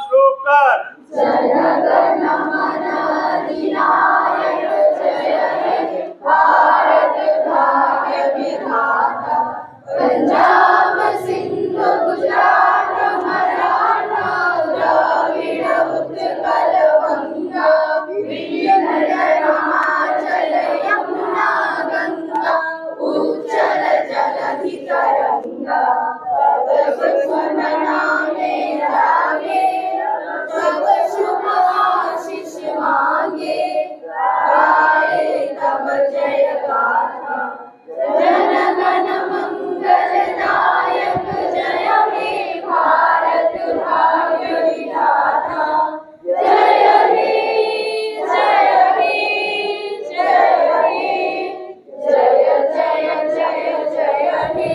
शुरू कर। पंजाब सिंध गुजरात मराठा द्रविड़ उत्कल बंगा विंध्य हिमाचल यमुना गंगा उच्चल जलधि तरंगा तब स्मरणा में जागे तब शुभ आशीष मांगे गाए तब जय गाथा जन गण मंगल नायक जय हे भारत भाग्य विधाता जय हे जय हे जय हे जय जय जय जय हे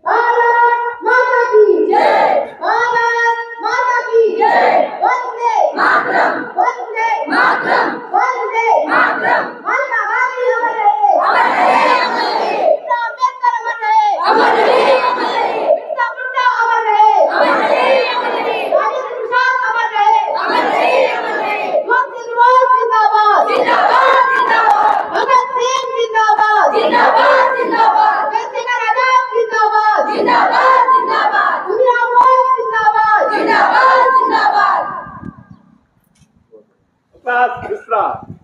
भारत माता की जय भारत माता की जय वंदे मातरम वंदे मातरम वंदे मातरम महात्मा गांधी अमर रहे अमर रहे अमर रहे अम्बेडकर अमर रहे अमर रहे अमर रहे बिरसा मुंडा अमर रहे अमर रहे अमर रहे राजेंद्र प्रसाद अमर रहे अमर रहे अमर रहे मोतीलाल जिंदाबाद जिंदाबाद जिंदाबाद भगत सिंह जिंदाबाद जिंदाबाद जिंदाबाद चंद्रशेखर आजाद जिंदाबाद जिंदाबाद जिंदाबाद खुदीराम बोस जिंदाबाद जिंदाबाद जिंदाबाद विश्राम।